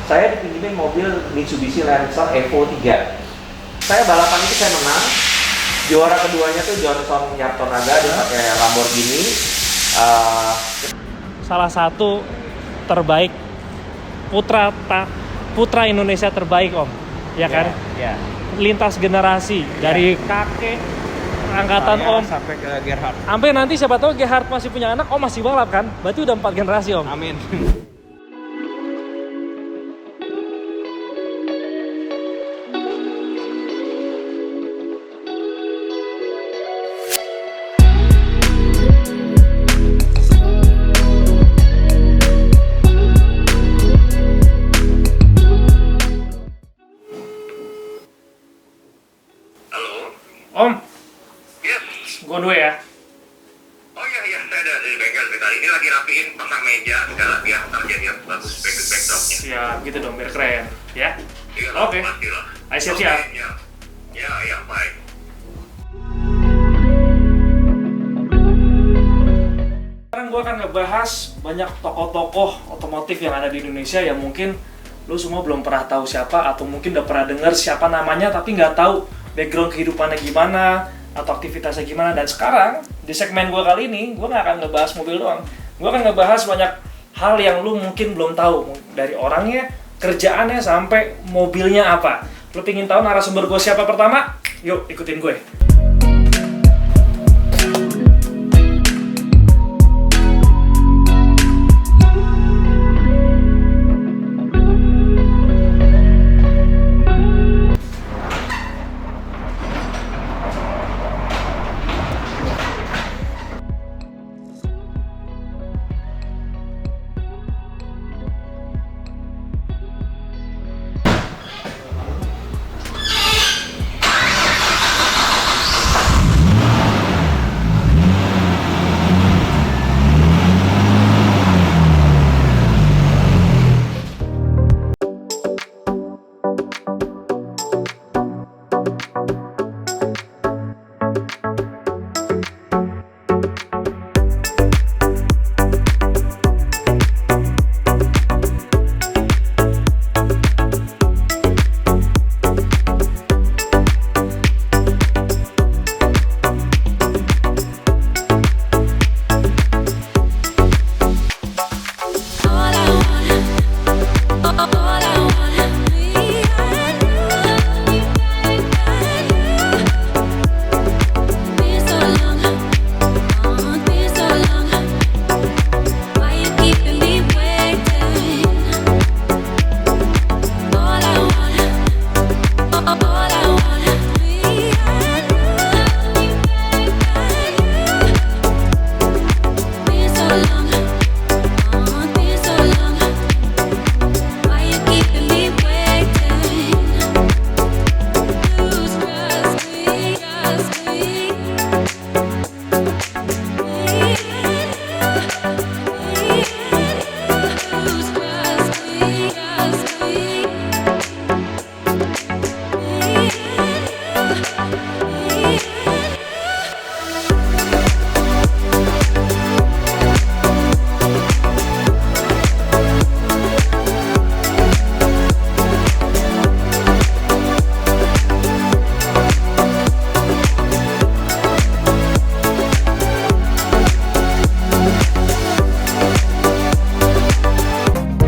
saya dipinjemin mobil Mitsubishi Lancer Evo 3. Saya balapan itu saya menang. Juara keduanya tuh Johnson Yartonaga, dia pakai Lamborghini. Salah satu terbaik putra Indonesia terbaik Om, ya kan? Ya. Lintas generasi dari kakek angkatan Saya Om sampai ke Gerhard. sampai nanti siapa tahu Gerhard masih punya anak, Om masih balap kan? Berarti udah 4 generasi Om. Amin. Om, Yes. gue dulu ya. Oh iya, saya ada di bengkel sebentar. Ini lagi rapiin pasang meja segala biar terjadi yang bagus backdropnya. Siap, gitu dong, biar keren, ya. Iya, Oke. pastilah. Ayo siap-siap. Oke, ya, baik. Sekarang gue akan ngebahas banyak tokoh-tokoh otomotif yang ada di Indonesia yang mungkin lu semua belum pernah tahu siapa, atau mungkin udah pernah dengar siapa namanya tapi nggak tahu background kehidupannya gimana atau aktivitasnya gimana. Dan sekarang di segmen gue kali ini gue nggak akan ngebahas mobil doang, gue akan ngebahas banyak hal yang lu mungkin belum tahu, dari orangnya, kerjaannya, sampai mobilnya apa. Lu pingin tahu narasumber gue siapa pertama? Yuk ikutin gue.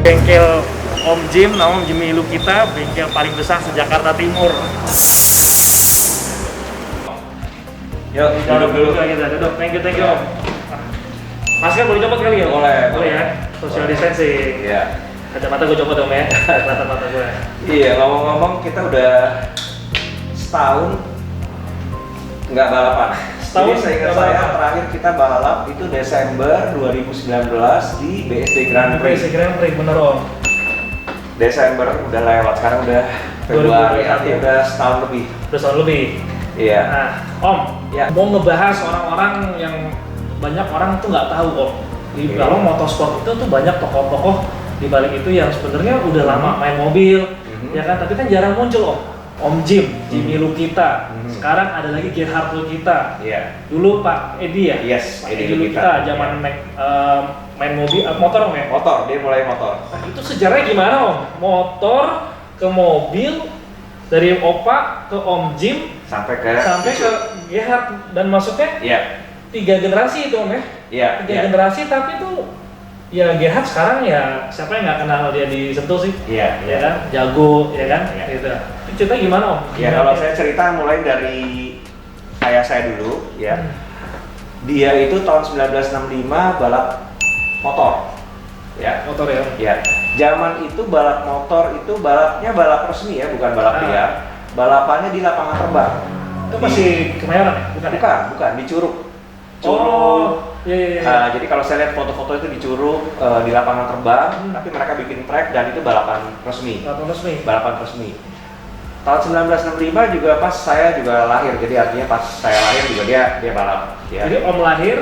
Bengkel Om Jim, nama Om Jimmy Lukita, bengkel paling besar se-Jakarta Timur. Yuk, duduk dulu. Kita duduk. Thank you Om. Masker boleh copot kali ya? Boleh ya. Social distancing. Iya. Kacamata gue copot Om ya. Kelihatan mata gue. Iya, ngomong-ngomong kita udah setahun nggak balapan. Setahun Jadi seingat nggak saya balapan. terakhir kita balap itu Desember 2019 di BSD Grand Prix. Grand Prix, bener Om. Desember udah lewat, sekarang udah Februari, 2021. artinya udah setahun lebih. Udah tahun lebih. Iya. Nah, Om, Ya. mau ngebahas orang-orang yang banyak orang tuh nggak tahu Om. Di Iya. kalau motorsport itu tuh banyak tokoh-tokoh di balik itu yang sebenarnya udah lama main mobil, ya kan? Tapi kan jarang muncul Om. Om Jim, Jimmy Lukita. Sekarang ada lagi Gerhard Lukita. Iya. Dulu Pak Edi ya? Yes, Pak Edi Edi Lukita. Lukita, zaman Iya. naik main mobil, motor Om ya? Motor, dia mulai motor. Nah, itu sejarahnya gimana Om? Motor ke mobil, dari Opa ke Om Jim Sampai ke Gerhard, dan maksudnya Iya. 3 generasi itu Om ya? Iya. 3 generasi, tapi tuh ya Gerhard sekarang ya siapa yang nggak kenal dia di Sentul sih? Iya. Ya kan? Jago, ya kan? Iya. Gitu. Itu cerita gimana Om? Ya kalau saya cerita mulai dari ayah saya dulu ya. Dia itu tahun 1965 balap motor. Ya. Motor ya Om? Ya. Zaman itu balap motor itu balapnya balap resmi ya, bukan balap liar. Balapannya di lapangan terbang. Itu masih Kemayoran ya? Bukan ya? Bukan di Curug. Oh, iya. Jadi kalau saya lihat foto-foto itu di Curug di lapangan terbang, tapi mereka bikin track dan itu balapan resmi. Balapan resmi. Tahun 1965 juga pas saya juga lahir, jadi artinya pas saya lahir juga dia balap. Ya. Jadi Om lahir,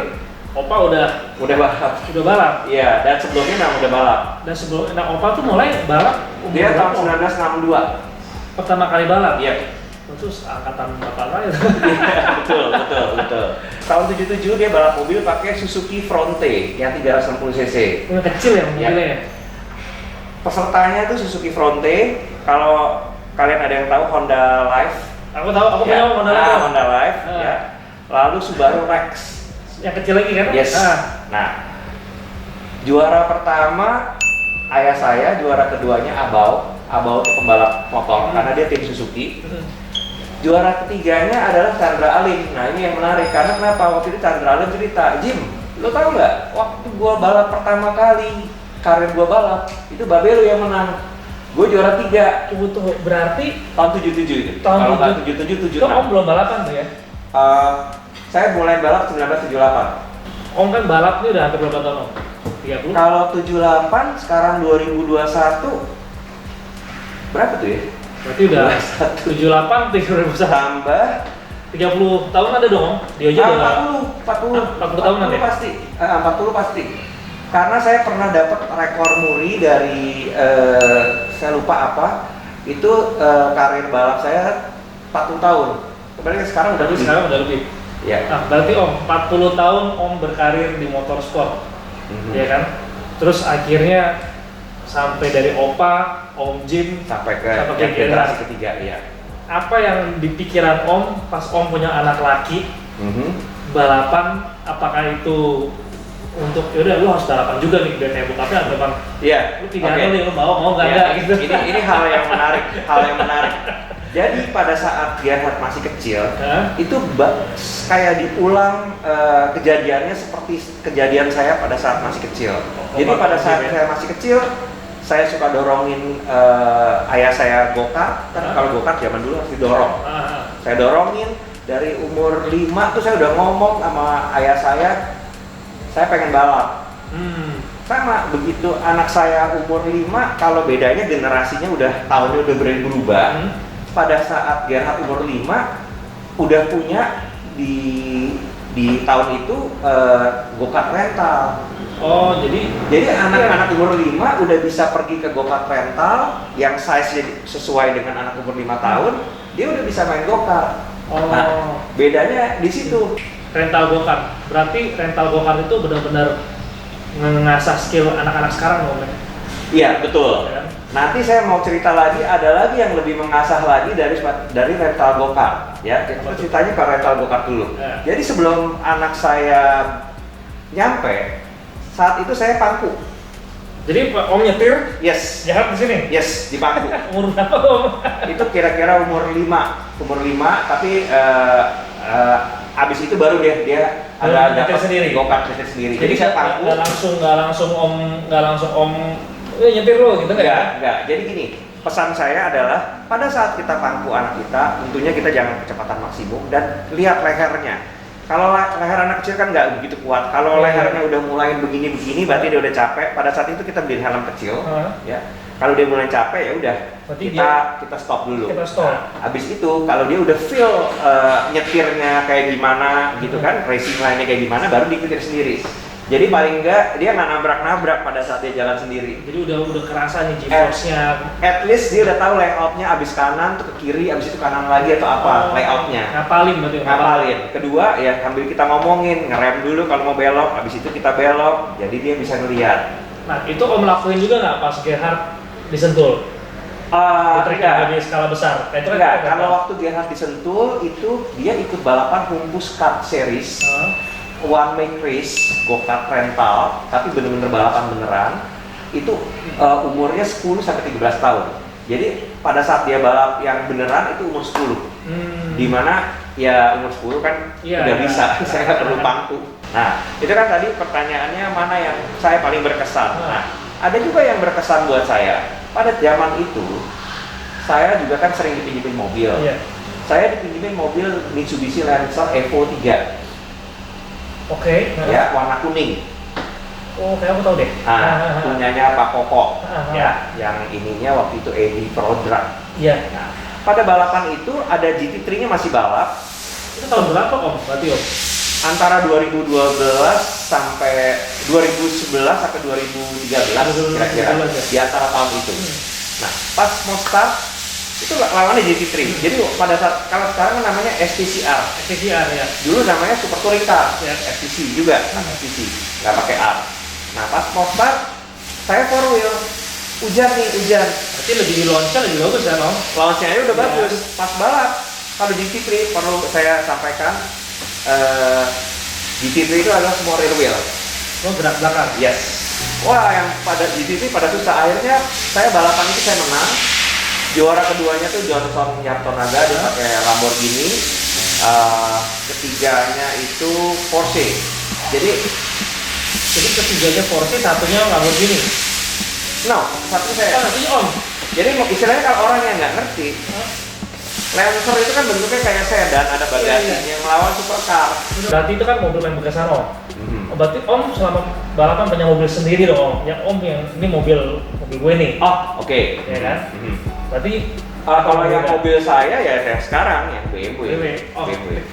Opa udah balap. Udah balap. Iya, dan sebelumnya memang udah balap. Dan sebelum, nah Opa tuh mulai balap umur Dia tahun berapa? 1962. Pertama kali balap. Iya. Terus angkatan bapak saya. Iya, betul. Tahun 77 dia balap mobil pakai Suzuki Fronte yang 360 cc. Yang kecil ya mobilnya ya. Pesertanya itu Suzuki Fronte. Kalau kalian ada yang tahu Honda Life. Aku tahu, aku punya Honda Life. Honda Life, ya. Lalu Subaru Rex. Yang kecil lagi kan? Yes. Nah, juara pertama ayah saya, juara keduanya Abau. Abau itu pembalap motor karena dia tim Suzuki. Juara ketiganya adalah Chandra Alim. Nah ini yang menarik karena kenapa? Waktu itu Chandra Alim cerita, Jim, lo tau nggak? Waktu gua balap pertama kali, karir gua balap, itu Babelo yang menang. Gue juara 3. Tunggu, berarti tahun 77 itu. Tahun Kalau nggak 77, 76. Itu Om belum balapan tuh ya? Saya mulai balap 1978. Om kan balap ini udah hampir berapa tahun Om? 30? Kalau 78, sekarang 2021, berapa tuh ya? Berarti udah 78, 2001. Tambah 30 tahun ada dong Om? Dia aja udah 40 tahunan ya? Pasti, 40 pasti. Karena saya pernah dapat rekor muri dari, saya lupa apa, itu karir balap saya 40 tahun. Sebenarnya sekarang udah lebih. Ya. Nah, berarti Om, 40 tahun Om berkarir di motorsport, ya kan? Terus akhirnya sampai dari Opa, Om Jim, sampai ke generasi ketiga, ya. Apa yang di pikiran Om pas Om punya anak laki, balapan, apakah itu untuk yaudah lu harus balapan juga nih biar kayak bokapnya atau bang? Iya. Lu pilihan lu mau nggak ada gitu. Ini hal yang menarik. Jadi pada saat Gerhard masih kecil, itu kayak diulang kejadiannya seperti kejadian saya pada saat masih kecil. Jadi pada saat saya masih kecil, saya suka dorongin ayah saya go-kart. Kan kalau go-kart zaman dulu harus didorong. Saya dorongin dari umur 5 tuh saya udah ngomong sama ayah saya pengen balap. Sama begitu anak saya umur 5, kalau bedanya generasinya tahunnya udah berubah. Pada saat Gerhard umur 5 udah punya di tahun itu go-kart rental. Oh, jadi anak-anak umur 5 udah bisa pergi ke go-kart rental yang size sesuai dengan anak umur 5 tahun, dia udah bisa main go-kart. Oh. Nah, bedanya di situ. Rental go-kart. Berarti rental go-kart itu benar-benar mengasah skill anak-anak sekarang dong, Iya, betul. Ya. Nanti saya mau cerita lagi, ada lagi yang lebih mengasah lagi dari rental go-kart. Ya, kita ceritanya ke rental go-kart dulu. Ya. Jadi sebelum anak saya nyampe, saat itu saya pangku. Jadi Om nyetir, Yes. jahat di sini. Yes, di pangku. Umur berapa Om? Itu kira-kira umur 5, tapi abis itu baru dia ada nyetir sendiri. go-kart nyetir sendiri. Jadi saya pangku. Nggak langsung Om nyetir lo gitu kan? Enggak. Jadi gini, pesan saya adalah pada saat kita pangku anak kita, tentunya kita jangan kecepatan maksimum dan lihat lehernya. Kalau leher anak kecil kan nggak begitu kuat. Kalau lehernya udah mulai begini, berarti dia udah capek. Pada saat itu kita beliin helm kecil, ya. Kalau dia mulai capek ya udah, kita stop dulu. Kita stop. Nah, habis itu kalau dia udah feel nyetirnya kayak gimana gitu kan, racing line-nya kayak gimana, baru dikejar sendiri. Jadi paling enggak dia nggak nabrak-nabrak pada saat dia jalan sendiri. Jadi udah kerasa nih G-force-nya. At least dia udah tahu layoutnya, abis kanan tuh ke kiri, abis itu kanan lagi atau apa layoutnya. Ngapalin berarti. Ngapalin. Kedua ya sambil kita ngomongin, ngerem dulu kalau mau belok, abis itu kita belok. Jadi dia bisa ngelihat. Nah itu Om lakuin juga nggak pas Gerhard disentul? Enggak. Di skala besar. Nah, itu kan Enggak, kalau waktu Gerhard disentul itu dia ikut balapan Rumpus Kart Series. One make race, go-kart rental, tapi bener-bener balapan beneran. Itu umurnya 10 sampai 13 tahun. Jadi pada saat dia balap yang beneran itu umur 10. Dimana ya umur 10 kan udah bisa, saya nggak perlu bangku. Nah, itu kan tadi pertanyaannya mana yang saya paling berkesan. Nah, ada juga yang berkesan buat saya. Pada zaman itu, saya juga kan sering dipinjemin mobil. Saya dipinjemin mobil Mitsubishi Lancer Evo 3. Oke. Ya, warna kuning. Oh, kayak aku tahu deh. Punyanya Pak Koko. Ya, yang ininya waktu itu Edi Prodrak. Iya. Nah, pada balapan itu ada GT3-nya masih balap. Itu tahun berapa Om? Berarti Om? Antara 2012 sampai 2011 sampai 2013 kira-kira di antara tahun itu. Nah, pas mau start itu lawannya GT3. Jadi pada saat kalau sekarang namanya STCR. STCR ya. Dulu namanya Super Touring Car. Ya. STC juga, STC. Nggak pakai R. Nah, pas mau start saya 4 wheel. Hujan. Berarti lebih launch-nya lebih bagus ya Om? Launch-nya udah bagus. Pas balap kalau GT3 perlu saya sampaikan GT3 itu adalah semua rear wheel. Oh, gerak belakang? Yes. Wah, yang pada GT3 pada susah akhirnya saya balapan itu saya menang. Juara keduanya tuh Johnson Yartonaga, dia pakai Lamborghini. Ketiganya itu Porsche. Jadi ketiganya Porsche, satunya Lamborghini. No, satu saya. Satunya Om. Jadi istilahnya kalau orang yang nggak ngerti, Lancer itu kan bentuknya kayak sedan, ada bagasinya, yang melawan supercar. Berarti itu kan mobil main begasan Om. Berarti Om selama balapan punya mobil sendiri dong Om. Yang Om yang ini mobil gue nih. Oh, oke. Ya kan? Berarti kalau yang mobil saya ya saya sekarang yang BMW. BMW.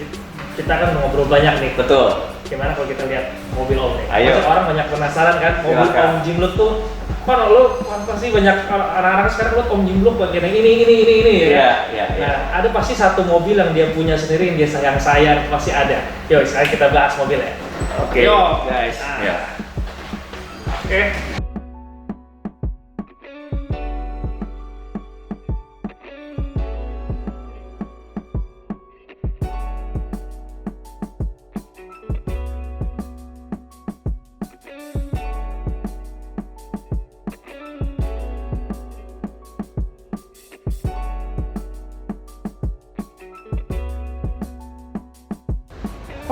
Kita kan ngobrol banyak nih. Betul. Gimana kalau kita lihat mobil Om nih? Ayo. Orang banyak penasaran kan mobil Om Jimlut tuh. Mana lo pasti banyak anak-anak sekarang lihat Om Jimlut bagian yang ini ya. Iya. Nah, ada pasti satu mobil yang dia punya sendiri yang dia sayang pasti ada. Yo, sekarang kita bahas mobil ya. Oke. Yo, guys. Ya. Oke.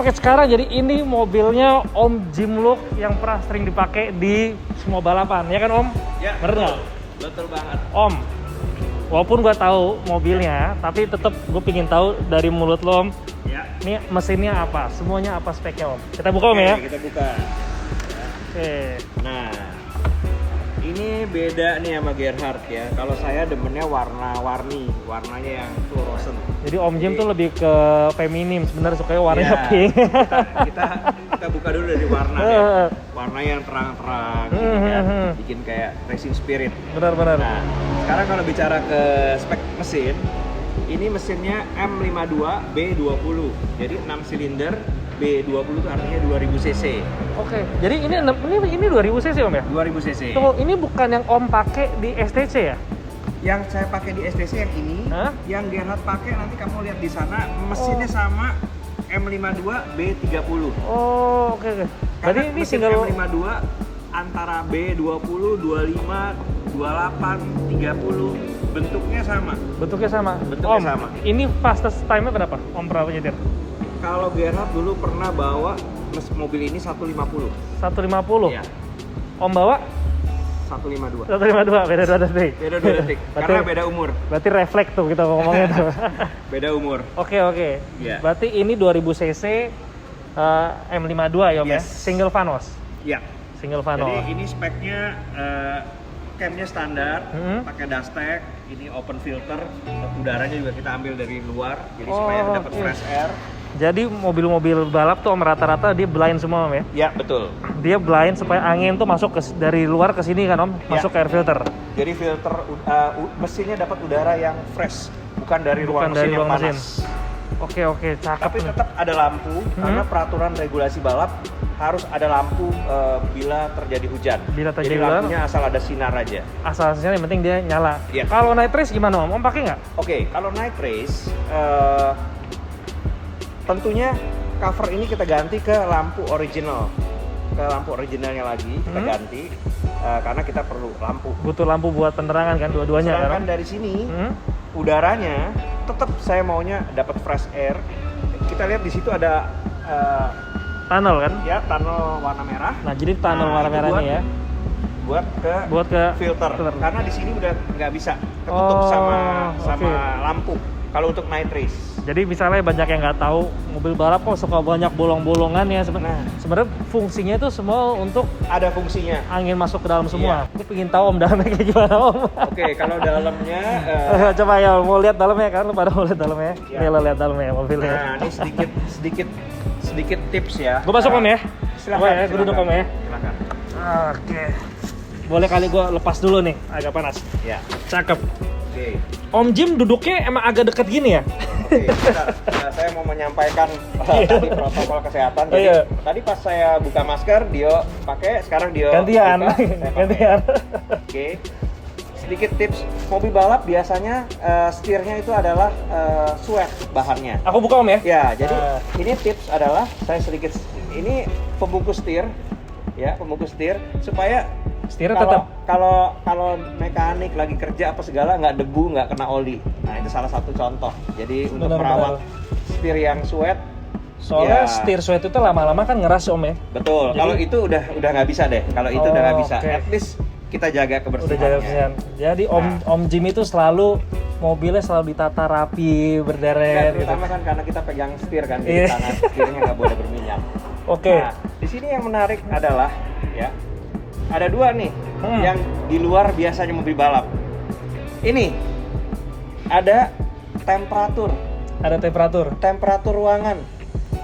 Oke, sekarang jadi ini mobilnya Om Jimluk yang pernah sering dipakai di semua balapan, ya kan Om? Ya. Bener nggak? Betul banget. Om, walaupun gua tahu mobilnya, tapi tetap gue pingin tahu dari mulut lo Om. Ya. Ini mesinnya apa? Semuanya apa speknya Om? Kita buka Om ya? Kita buka. Oke. Nah, ini beda nih sama Gerhard ya. Kalau saya demennya warna-warni, warnanya yang fluorescent. Jadi Om Jim tuh lebih ke feminim, sebenarnya sukanya warnanya pink. Kita buka dulu dari warna ya. Warna yang terang-terang gitu kan. Bikin kayak racing spirit. Benar-benar. Nah, sekarang kalau bicara ke spek mesin, ini mesinnya M52 B20. Jadi 6 silinder B20 itu artinya 2000 cc. Oke. Jadi ini 2000 cc Om ya? 2000 cc. Tunggu, ini bukan yang Om pakai di STC ya? Yang saya pakai di STC yang ini, yang Gerhard pakai nanti kamu lihat di sana, mesinnya sama M52 B30. Oh, oke. Berarti ini single M52 antara B20, 25, 28, 30 bentuknya sama. Bentuknya sama. Bentuknya sama. Ini fastest time-nya berapa? Om berapa nyetir? Kalau Gerhard dulu pernah bawa mobil ini 150. 150? Iya. Om bawa? 152. 152, beda 2 detik. Beda 2 detik, karena beda umur. Berarti refleks tuh kita ngomongnya tuh. Beda umur. Oke. Iya. Berarti ini 2000 cc M52 ya Om ya? Single Vanos? Iya. Single Vanos. Jadi ini speknya camnya standar, pakai dustek, ini open filter, udaranya juga kita ambil dari luar, jadi supaya dapat fresh air. Jadi mobil-mobil balap tuh Om rata-rata dia blind semua Om ya? Ya, betul. Dia blind supaya angin tuh masuk dari luar ke sini kan Om, masuk ke air filter. Jadi filter mesinnya dapat udara yang fresh, bukan dari ruang mesin yang panas. Oke, cakep. Tapi tetap ada lampu karena peraturan regulasi balap harus ada lampu bila terjadi hujan. Jadi lampunya asal ada sinar aja. Asal sinar, yang penting dia nyala. Iya. Kalau night race gimana Om? Om pakai nggak? Oke, kalau night race tentunya cover ini kita ganti ke lampu original. Ke lampu originalnya lagi kita ganti karena kita perlu lampu. Butuh lampu buat penerangan kan dua-duanya. Sedangkan dari sini udaranya tetap saya maunya dapat fresh air. Kita lihat di situ ada tunnel kan? Ya, tunnel warna merah. Nah, jadi tunnel warna merah ini ya. Buat ke filter. Karena di sini udah nggak bisa ketutup sama lampu. Kalau untuk night race. Jadi misalnya banyak yang nggak tahu mobil balap kok suka banyak bolong-bolongan ya sebenarnya. Sebenarnya fungsinya itu semua untuk ada fungsinya. Angin masuk ke dalam semua. Aku pengen tahu Om dalamnya kayak gimana Om. Oke, kalau dalamnya coba ya mau lihat dalamnya kan, lu pada mau lihat dalamnya. Ya. Nih lo lihat dalamnya mobilnya. Nah, ini sedikit tips ya. Gue masuk Om ya. Silakan. Ya, gue duduk Om ya. Silakan. Oke. Boleh kali gue lepas dulu nih, agak panas. Ya. Cakep. Oke. Om Jim duduknya emang agak deket gini ya? Oke, saya mau menyampaikan tadi protokol kesehatan. Jadi tadi pas saya buka masker, Dio pakai, sekarang Dio gantian. Gantian. Oke. Sedikit tips, mobil balap biasanya setirnya itu adalah suede bahannya. Aku buka Om ya? Ya, jadi ini tips adalah ini pembungkus setir, ya pembungkus setir supaya setirnya tetap. Kalau mekanik lagi kerja apa segala nggak debu, nggak kena oli. Nah itu salah satu contoh. Jadi untuk merawat setir yang suede. Soalnya setir suede itu lama-lama kan ngeras Om ya. Betul. Kalau itu udah nggak bisa deh. Kalau itu udah nggak bisa. At least kita jaga kebersihannya. Jadi Om Jim itu selalu mobilnya selalu ditata rapi, berderet. Terutama kan karena kita pegang setir kan, di tangan setirnya nggak boleh berminyak. Oke. Nah, di sini yang menarik adalah ya. Ada dua nih yang di luar biasanya mobil balap. Ini ada temperatur. Ada Temperatur ruangan.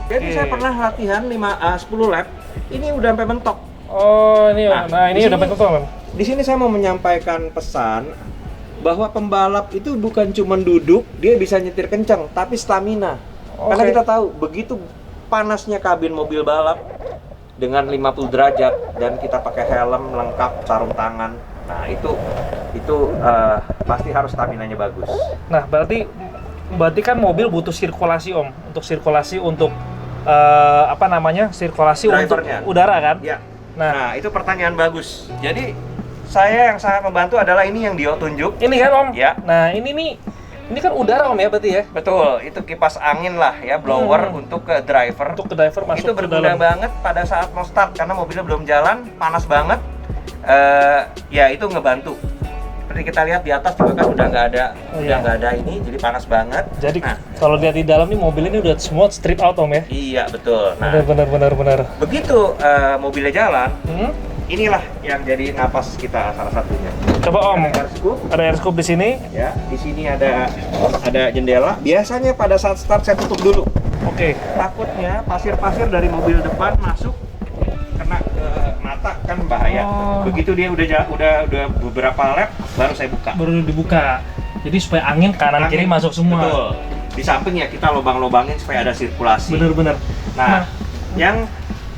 Jadi saya pernah latihan 10 lap. Ini udah sampai mentok. Oh, ini ini udah mentok Bang. Di sini saya mau menyampaikan pesan bahwa pembalap itu bukan cuma duduk, dia bisa nyetir kencang, tapi stamina. Karena kita tahu begitu panasnya kabin mobil balap dengan 50 derajat dan kita pakai helm lengkap, sarung tangan. Nah, itu pasti harus stamina-nya bagus. Nah, berarti kan mobil butuh sirkulasi Om, untuk sirkulasi untuk sirkulasi drivernya. Untuk udara kan? Ya. Nah, itu pertanyaan bagus. Jadi saya yang sangat membantu adalah ini yang Dio tunjuk. Ini kan Om? Ya. Nah, ini kan udara Om ya berarti ya? Betul, itu kipas angin lah ya, blower untuk ke driver. Untuk ke driver masuk itu berguna banget pada saat mau start karena mobilnya belum jalan, panas banget. Ya itu ngebantu. Seperti kita lihat di atas juga kan udah nggak ada ini, jadi panas banget. Jadi kalau lihat di dalam nih mobil ini udah semua strip out Om ya? Iya betul. Nah, benar. Begitu mobilnya jalan, inilah yang jadi napas kita salah satunya. Coba Om, ada air scoop di sini. Ya, di sini ada jendela. Biasanya pada saat start saya tutup dulu. Oke. Takutnya pasir-pasir dari mobil depan masuk kena ke mata kan bahaya. Begitu dia udah beberapa lap baru saya buka. Baru dibuka. Jadi supaya angin kanan kiri masuk semua. Betul. Di samping ya kita lobang-lobangin supaya ada sirkulasi. Bener. Nah, yang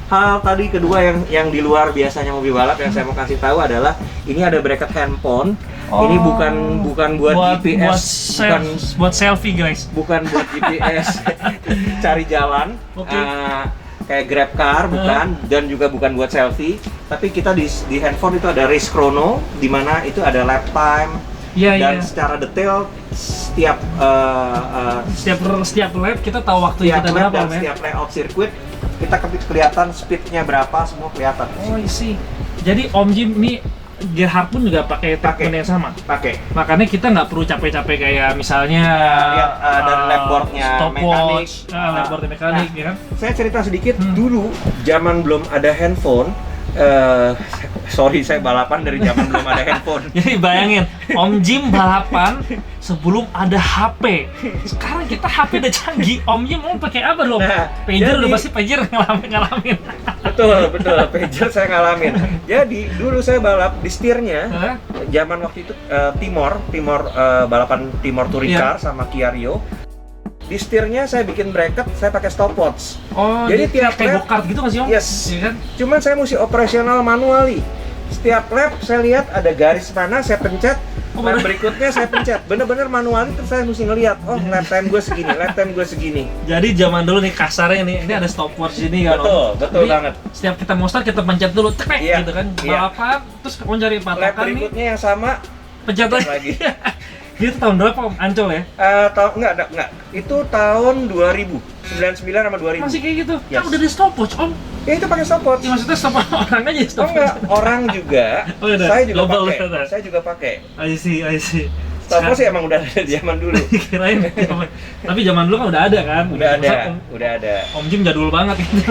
hal tadi kedua yang di luar biasanya mobil balap yang saya mau kasih tahu adalah ini ada bracket handphone. Ini bukan buat GPS, buat selfie guys. Bukan buat GPS cari jalan. Kayak Grab Car bukan, dan juga bukan buat selfie. Tapi kita di handphone itu ada race chrono, di mana itu ada lap time. Dan secara detail setiap lap kita tahu waktu kita berapa dan setiap layout sirkuit kita kelihatan speednya berapa, semua kelihatan. Oh isi. Jadi Om Jim ini Gerhard pun juga pakai treatment yang sama. Pakai. Makanya kita nggak perlu capek-capek kayak misalnya lihat dari lapboardnya mekanik. Lapboardnya mekanik, ya kan? Saya cerita sedikit dulu, zaman belum ada handphone, Sorry, saya balapan dari zaman belum ada handphone. Jadi bayangin, Om Jim balapan sebelum ada HP. Sekarang kita HP udah canggih, Om Jim mau pakai apa dong? Nah, Pager jadi- udah pasti pager ngalamin. Betul, pager saya ngalamin. Jadi dulu saya balap di setirnya, Hah? zaman waktu itu Timor balapan Timor Touring Iya. Car sama Kia Rio. Di setirnya saya bikin bracket, saya pakai stopwatch. Oh, Jadi tiap kayak lap- go-kart gitu nggak sih Om? Yes. Iya kan? Cuman saya mesti operasional manually. Setiap lap saya lihat ada garis mana, saya pencet. Oh, Lap bener. berikutnya saya pencet. Bener-bener manually, terus saya mesti ngelihat, oh lap time gue segini, lap time gue segini. Jadi zaman dulu nih kasarnya nih, ini ada stopwatch ini kan Om. Betul Jadi, banget. Setiap kita mau start kita pencet dulu, tek Iya, gitu kan. iya. Balapan, terus Om cari Lap patokan nih, berikutnya yang sama, pencet pencet lagi. lagi. Itu tahun berapa Om? Ancol ya? Enggak. Itu tahun 2000, 99 sama 2000. Masih kayak gitu? Yes. Kan udah di stopwatch Om. Ya itu pakai stopwatch. Ya, maksudnya stopwatch orang aja Oh stopwatch. enggak, orang juga. Oh, iya, Saya juga global pakai. ternyata. Saya juga pakai. I see. Stopwatch sih emang udah ada di zaman dulu. Kirain. Tapi zaman dulu kan udah ada kan? Udah ada, Masa udah ada. Om Jim jadul banget gitu.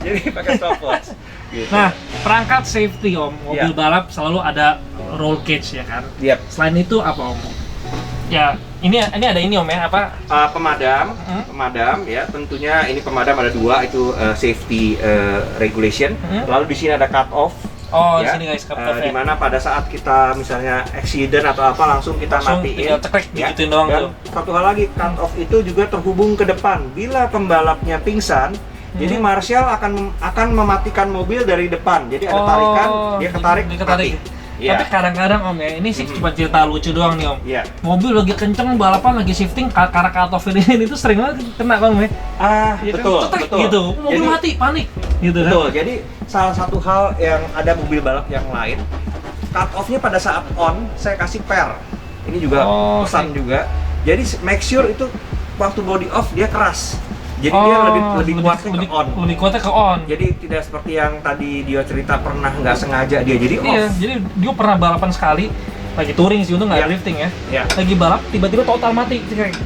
Jadi pakai stopwatch. Gitu. Nah, perangkat safety Om, mobil Iya. balap selalu ada roll cage ya kan. Yap. Selain itu apa Om? Ya, ini ada ini Om ya, apa? Pemadam ya, tentunya ini pemadam ada dua, itu safety regulation. Lalu di sini ada cut off. Oh, ya, di sini guys, cut off ya. di mana pada saat kita misalnya accident atau apa langsung kita Langsung matiin. tinggal cekrek, digituin doang Dan tuh. satu hal lagi, cut off itu juga terhubung ke depan. Bila pembalapnya pingsan, jadi marshal akan mematikan mobil dari depan. Jadi ada tarikan, dia ketarik, diketarik. mati. Iya. Tapi kadang-kadang Om ya, ini sih cuma cerita lucu doang nih Om. Iya. Mobil lagi kenceng balapan lagi shifting karena cut off ini tuh sering banget kena Om ya. Iya kan? Betul, Cetek betul. gitu. Mobil Jadi- mati, panik gitu kan. Betul, jadi salah satu hal yang ada mobil balap yang lain, cut off-nya pada saat on, saya kasih per. Ini juga Oh, pesan oke. juga. Jadi make sure itu waktu body off dia keras. Jadi dia lebih kuatnya ke on. Lebih kuatnya ke on. Jadi tidak seperti yang tadi dia cerita pernah nggak sengaja dia jadi off. Iya, jadi dia pernah balapan sekali lagi touring sih, untung nggak Iya. drifting ya. Ya. Lagi balap tiba-tiba total mati.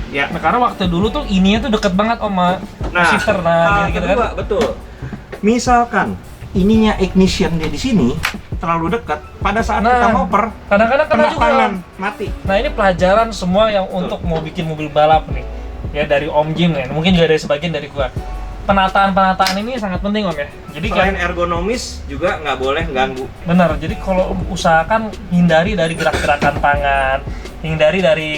Ya. Nah, karena waktu dulu tuh ininya tuh deket banget sama shifter hal gitu kedua, kan. betul. Misalkan ininya ignition dia di sini terlalu dekat, pada saat Nah, kita ngoper Kadang-kadang kena kena juga. tangan, mati. Nah, ini pelajaran semua yang untuk mau bikin mobil balap nih. Ya dari Om Jim nih, mungkin juga dari sebagian dari gua. Penataan ini sangat penting Om ya. Jadi Selain kayak ergonomis juga nggak boleh ganggu. benar. Jadi kalau usahakan hindari dari gerak-gerakan tangan, hindari dari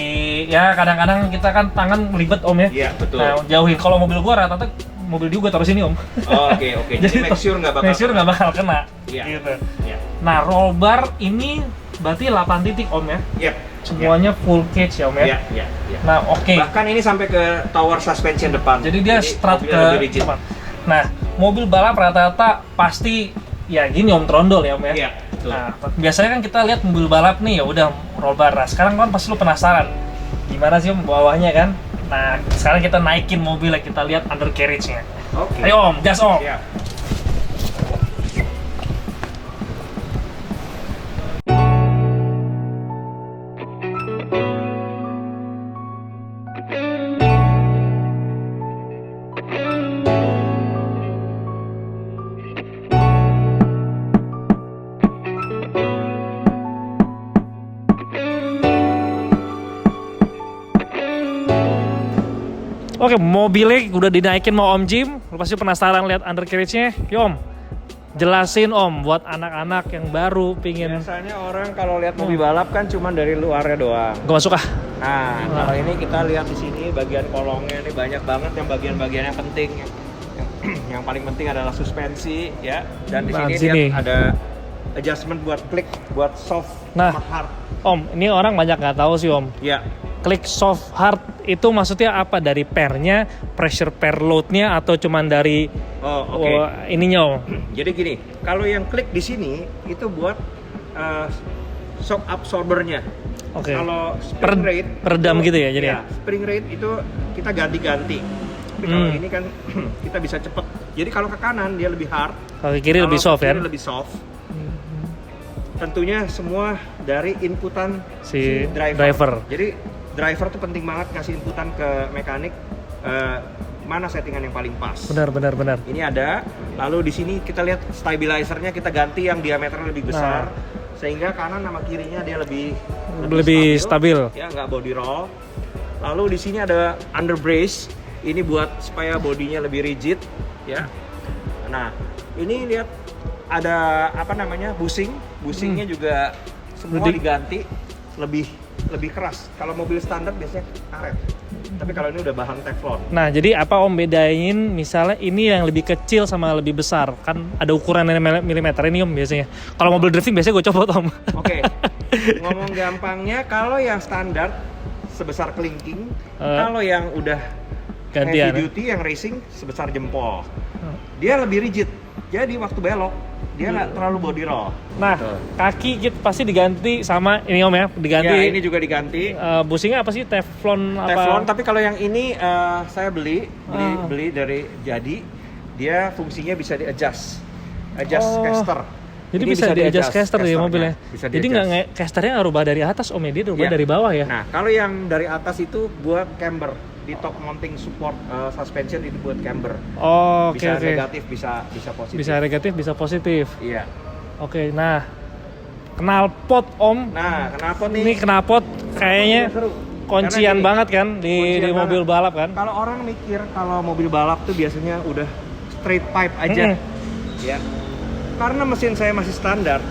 ya kadang-kadang kita kan tangan ribet Om ya. Iya, betul. Nah, jauhin. Kalau mobil gua rata-rata mobil juga taruh sini Om. Oh, oke. Jadi make sure nggak bakal. make sure nggak bakal kena. Iya. Gitu. Iya. Nah, roll bar ini berarti 8 titik Om ya. Yep. Semuanya full cage ya Om ya. Iya, iya, iya. Nah, oke. Bahkan ini sampai ke tower suspension depan. Jadi dia strut mobilnya ke lebih rigid. depan. Nah, mobil balap rata-rata pasti ya gini Om, trondol ya Om ya. Iya, betul. Nah, biasanya kan kita lihat mobil balap nih ya udah roll bar. Nah, sekarang kan pasti lu penasaran gimana sih Om bawahnya kan. Nah, sekarang kita naikin mobilnya, kita lihat undercarriage-nya. Oke. Ayo Om, gas Om. Siap. Oke, mobilnya udah dinaikin mau Om Jim. Lu pasti penasaran lihat undercarriage-nya. Yo Om, jelasin Om buat anak-anak yang baru pingin. Biasanya orang kalau lihat mobil balap kan cuma dari luarnya doang. Gak masuk ah. Nah, kalau ini kita lihat di sini bagian kolongnya ini banyak banget yang bagian-bagian yang penting. Yang paling penting adalah suspensi ya. Dan di Nah, sini di sini. lihat ada adjustment buat klik, buat soft, Nah. sama hard. Om, ini orang banyak nggak tahu sih Om. Ya. Klik soft hard itu maksudnya apa? Dari pernya, pressure per load-nya atau cuman dari Oh, oke. ininya Om? Jadi gini, kalau yang klik di sini itu buat shock absorbernya. Oke. Kalau spring rate peredam itu- gitu ya jadi ya? spring rate itu kita ganti-ganti. Tapi kalau ini kan kita bisa cepet. Jadi kalau ke kanan dia lebih hard. Kalau ke kiri kalau lebih soft ke kiri kan? lebih soft. Tentunya semua dari inputan Si si driver. driver. Jadi driver tuh penting banget ngasih inputan ke mekanik. mana settingan yang paling pas. Benar. Ini ada, lalu di sini kita lihat stabilizernya kita ganti yang diameternya lebih besar, sehingga kanan sama kirinya dia lebih stabil. Ya, nggak body roll. Lalu di sini ada under brace, ini buat supaya bodinya lebih rigid, ya. Nah, ini lihat ada apa namanya busingnya juga semua diganti lebih keras. Kalau mobil standar biasanya karet. Tapi kalau ini udah bahan teflon. Nah, jadi apa Om bedain misalnya ini yang lebih kecil sama lebih besar? Kan ada ukuran milimeter ini Om biasanya. Kalau mobil drifting biasanya gue copot Om. Oke. Ngomong gampangnya, kalau yang standar sebesar kelingking, kalau yang udah gantian, heavy duty yang racing sebesar jempol. Dia lebih rigid. Jadi waktu belok dia nggak terlalu body roll. Nah, kaki kita pasti diganti sama ini Om ya, diganti. Ya, ini juga diganti. Busingnya apa sih? Teflon apa? Teflon, tapi kalau yang ini saya beli dari Jadi. Dia fungsinya bisa di-adjust caster. Jadi ini bisa di-adjust caster ya mobilnya. Jadi nggak casternya nggak rubah dari atas Om ya, dia rubah dari bawah ya. Nah, kalau yang dari atas itu buat camber. Di top mounting support suspension itu buat camber. Oh, bisa negatif, bisa positif. Bisa negatif, bisa positif. Iya. Oke, nah knalpot Om. Nah, knalpot nih. Ini knalpot kayaknya kuncian banget kan di mobil balap kan? Kalau orang mikir kalau mobil balap tuh biasanya udah straight pipe aja. Ya. Karena mesin saya masih standar,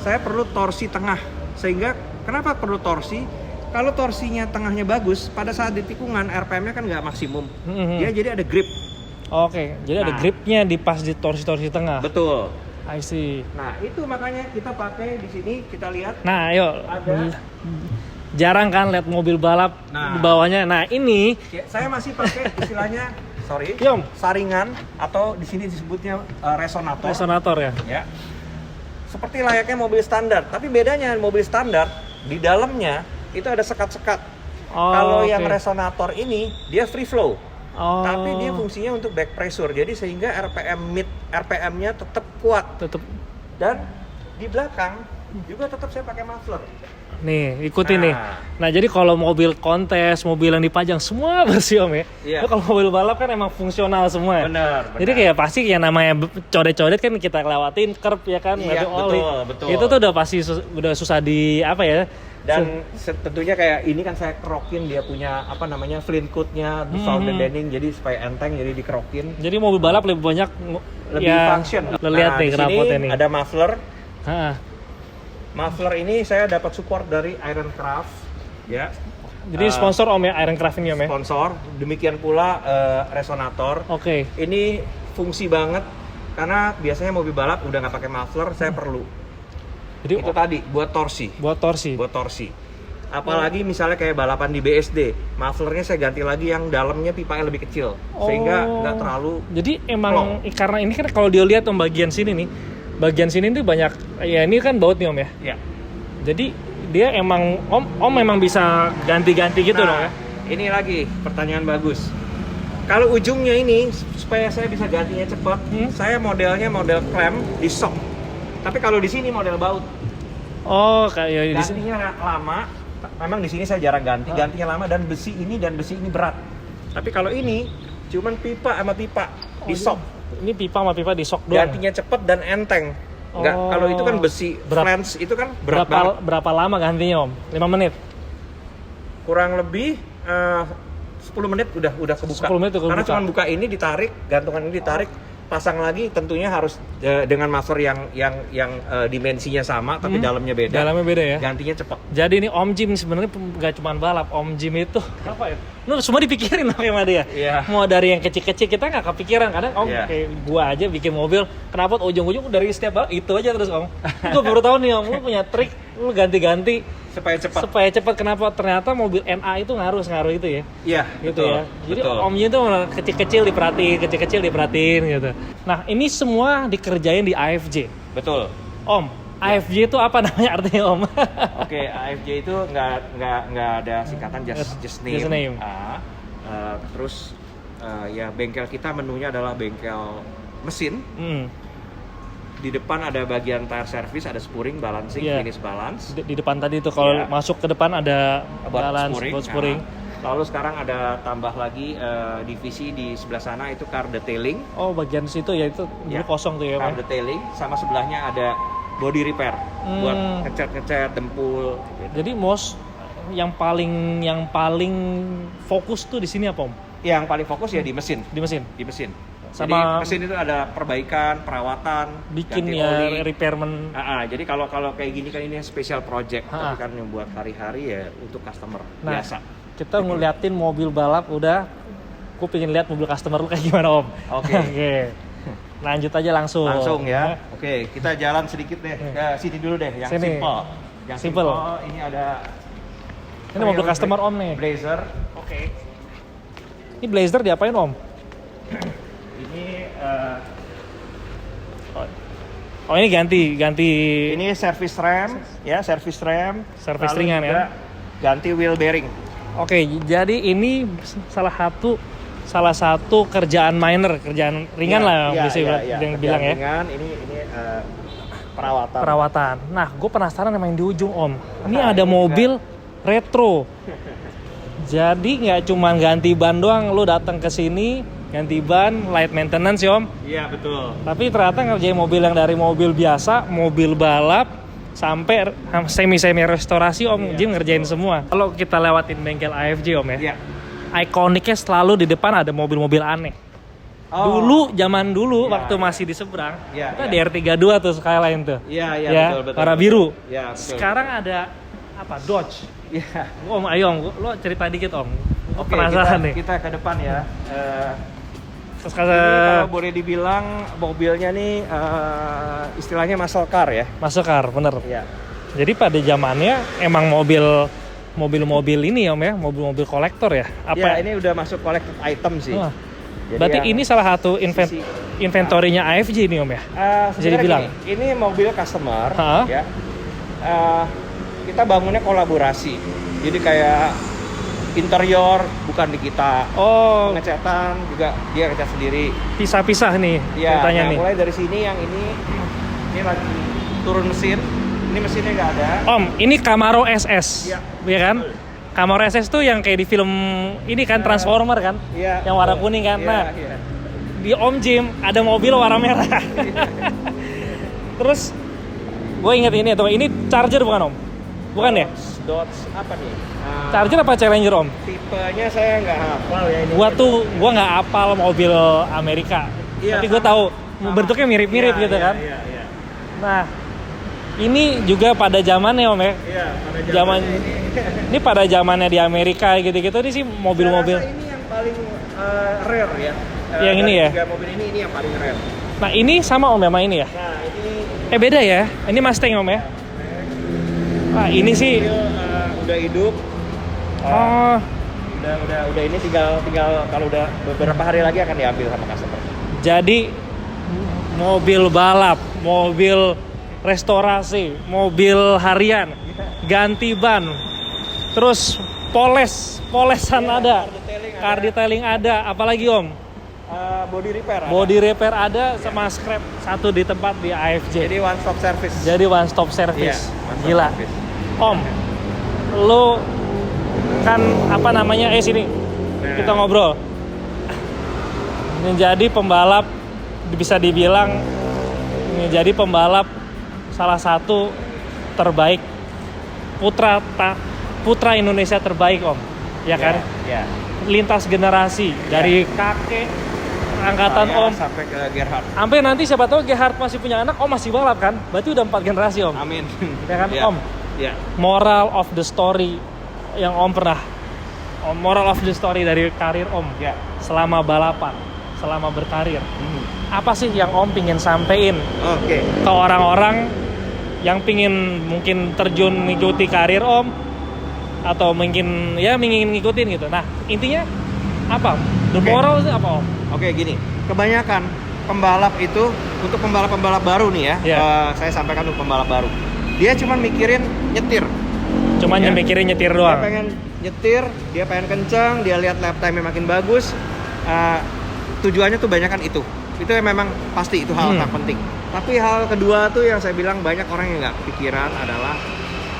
saya perlu torsi tengah. Sehingga kenapa perlu torsi? Kalau torsinya tengahnya bagus, pada saat di tikungan RPM-nya kan nggak maksimum. Dia jadi ada grip. Oke, jadi ada gripnya di pas di torsi tengah. Betul. I see. Nah, itu makanya kita pakai di sini, kita lihat. Nah, ayo. Ada. Jarang kan lihat mobil balap di bawahnya. Nah, ini saya masih pakai istilahnya saringan atau di sini disebutnya resonator. Resonator ya. Ya. Seperti layaknya mobil standar, tapi bedanya mobil standar di dalamnya itu ada sekat-sekat. Kalau yang resonator ini dia free flow. Tapi dia fungsinya untuk back pressure. Jadi sehingga RPM-nya tetap kuat. Dan di belakang juga tetap saya pakai muffler. Nih, ikutin nih. Nah, jadi kalau mobil kontes, mobil yang dipajang semua bersih Om ya. Iya. Kalau mobil balap kan emang fungsional semua. Benar. Jadi kayak pasti yang namanya codet-codet kan kita lewatin curb ya kan, iya, oli. Betul. Itu tuh udah pasti udah susah di apa ya? Dan tentunya kayak ini kan saya kerokin, dia punya apa namanya flint coat-nya, sound deadening, jadi supaya enteng, jadi dikerokin. Jadi mobil balap lebih banyak function. Lihat nih knalpotnya nih. Ada muffler. Muffler ini saya dapat support dari Ironcraft, ya. Jadi sponsor Om ya, Ironcraft ini Om ya. Sponsor. Demikian pula resonator. Oke. Ini fungsi banget karena biasanya mobil balap udah nggak pakai muffler, saya perlu. Jadi itu tadi buat torsi. Apalagi misalnya kayak balapan di BSD, mufflernya saya ganti lagi yang dalamnya pipanya lebih kecil, sehingga nggak terlalu. Jadi emang karena ini kan kalau dia lihat Om bagian sini tuh banyak ya, ini kan baut nih Om ya. Iya. Jadi dia emang Om memang bisa ganti-ganti gitu dong ya. Ini lagi pertanyaan bagus. Kalau ujungnya ini supaya saya bisa gantinya cepat, saya modelnya model klem di shock. Tapi kalau di sini model baut. Oh, kayak gantinya lama. Memang di sini saya jarang gantinya lama, dan besi ini berat. Tapi kalau ini cuman pipa sama pipa di shock. Ini pipa sama pipa di shock doang. Gantinya cepet dan enteng. Enggak, kalau itu kan besi flange itu kan berat banget. Berapa lama gantinya Om? 5 menit? Kurang lebih 10 menit udah kebuka. 10 menit udah kebuka. Karena cuma buka ini ditarik, gantungan ini ditarik, pasang lagi, tentunya harus dengan muffler yang dimensinya sama tapi dalamnya beda. Dalamnya beda ya. Gantinya cepat. Jadi ini Om Jim sebenarnya nggak cuma balap, Om Jim itu apa ya? Lu semua dipikirin sama dia. Yeah. Mau dari yang kecil-kecil kita nggak kepikiran. Kadang Om kayak gua aja bikin mobil, kenapa ujung-ujung dari setiap balap itu aja terus Om. Gua baru tahu nih Om, lu punya trik, lu ganti-ganti supaya cepat. Kenapa ternyata mobil NA itu ngaruh itu ya? Iya, gitu betul, ya. Jadi Omnya itu kecil-kecil diperhatiin gitu. Nah, ini semua dikerjain di AFJ. Betul. Om, AFJ itu apa namanya artinya Om? Oke, AFJ itu nggak ada singkatan, just name. Terus ya bengkel kita menunya adalah bengkel mesin. Di depan ada bagian tire service, ada spurring, balancing, finish balance. Di depan tadi itu kalau masuk ke depan ada balance, spurring. Lalu sekarang ada tambah lagi divisi di sebelah sana itu car detailing. Oh, bagian situ ya itu dulu kosong tuh ya, Car detailing, sama sebelahnya ada body repair buat ngecat dempul. Gitu. Jadi yang paling fokus tuh di sini apa, Om? Yang paling fokus ya di mesin. Di mesin. Di mesin. Sama jadi mesin itu ada perbaikan, perawatan, bikin ganti ya oli. repairment. Jadi kalau kayak gini kan ini special project, tapi kan yang buat hari-hari ya untuk customer biasa. Kita ngeliatin mobil balap udah, aku pengen lihat mobil customer lu kayak gimana, Om. Oke. Lanjut aja langsung. Langsung ya. Oke, kita jalan sedikit deh. Ke sini dulu deh, yang sini. simple. Yang simple. Ini ada. Ini mobil customer Om nih. Blazer. Oke. Ini Blazer diapain, Om? Ini Oh, ini ganti. Ini service ram, ya, service ram. Service Lalu ringan ya. Ganti wheel bearing. Oke, jadi ini salah satu kerjaan minor, kerjaan ringan lah bisa yang bilang ya. Ringan, ini perawatan. Perawatan. Nah, gue penasaran sama yang di ujung, Om. Ini ada mobil retro. Jadi nggak cuma ganti ban doang, lu datang ke sini ganti ban, light maintenance ya, Om. Iya, betul. Tapi ternyata ngerjain mobil yang dari mobil biasa, mobil balap sampai semi restorasi, Om. Jim ngerjain semua. Kalau kita lewatin bengkel AFJ, Om ya. Iya. Ikoniknya selalu di depan ada mobil-mobil aneh. Zaman dulu waktu masih di seberang, kita DR32 tuh Skyline tuh. Iya, betul. Warna biru. Iya, betul. Sekarang ada apa? Dodge. Iya. Om, ayo Om, lo cerita dikit Om. Oke, penasaran nih. Kita ke depan ya. Terus ini kalau boleh dibilang mobilnya nih istilahnya muscle car ya. Muscle car, bener. Iya. Jadi pada zamannya emang mobil-mobil ini Om ya, mobil-mobil kolektor ya. Apa? Ya, ini udah masuk collected item sih. Berarti ini salah satu inventory-nya AFJ ini Om ya? Jadi bilang. Ini mobil customer ya. Kita bangunnya kolaborasi. Jadi kayak interior bukan di kita. Pengecatan juga dia ngecat sendiri. Pisah-pisah nih ceritanya nih. Mulai dari sini yang ini lagi turun mesin. Ini mesinnya nggak ada. Om, ini Camaro SS. Iya kan? Camaro SS tuh yang kayak di film ini kan Transformer kan? Yang warna kuning kan. Di Om Jim ada mobil warna merah. Terus gue inget ini tuh, ini Charger bukan Om? Bukan ya? Dodge apa nih? Charger apa Challenger Om? Tipenya saya nggak hafal ya ini. Gua nggak hafal mobil Amerika. Tapi gue tahu bentuknya mirip-mirip gitu kan. Iya. Nah, ini juga pada zamannya Om ya. Iya, pada zaman ini pada zamannya di Amerika gitu-gitu ini sih mobil-mobil. Ini yang paling rare ya. Yang ini ya. Tiga mobil ini yang paling rare. Nah, ini sama Om sama ini ya? Nah, ini beda ya. Ini Mustang Om ya. Nah, ini sih udah hidup. Udah ini tinggal kalau udah beberapa hari lagi akan diambil sama customer. Jadi mobil balap, mobil restorasi, mobil harian, ganti ban, terus polesan ada, car detailing ada, apalagi Om? Body repair ada. Body repair ada sama scrap satu di tempat di AFJ. Jadi one stop service. Gila. Service. Om, lo kan apa namanya? Sini. Kita ngobrol. Menjadi pembalap bisa dibilang menjadi pembalap salah satu terbaik putra Indonesia terbaik Om. Ya kan? Iya. Lintas generasi dari kakek angkatan Om sampai ke Gerhard. Sampai nanti siapa tahu Gerhard masih punya anak, Om masih balap kan? Berarti udah 4 generasi Om. Amin. Ya kan Om? Iya. Moral of the story yang Om pernah. Moral of the story dari karir Om. Ya. Selama balapan, selama berkarir. Apa sih yang Om pingin sampein ke orang-orang yang pingin mungkin terjun mengikuti karir Om atau mungkin ingin ngikutin gitu. Nah, intinya apa? The moral itu apa Om? Oke, gini. Kebanyakan pembalap itu untuk pembalap-pembalap baru nih ya. Saya sampaikan untuk pembalap baru. Dia cuma mikirin nyetir. Mikirin nyetir doang. Dia pengen nyetir, dia pengen kencang, dia lihat lap time-nya makin bagus. Tujuannya tuh banyakan itu. Itu yang memang pasti itu hal yang penting. Tapi hal kedua tuh yang saya bilang banyak orang yang nggak kepikiran adalah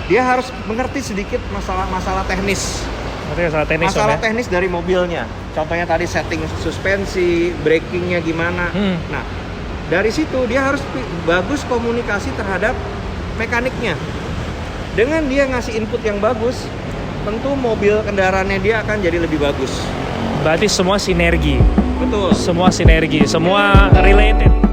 dia harus mengerti sedikit masalah teknis. Berarti masalah teknis. Masalah teknis dari mobilnya. Contohnya tadi setting suspensi, brakingnya gimana. Nah, dari situ dia harus bagus komunikasi terhadap mekaniknya. Dengan dia ngasih input yang bagus, tentu mobil kendaraannya dia akan jadi lebih bagus. Berarti semua sinergi. Betul. Semua sinergi, semua related.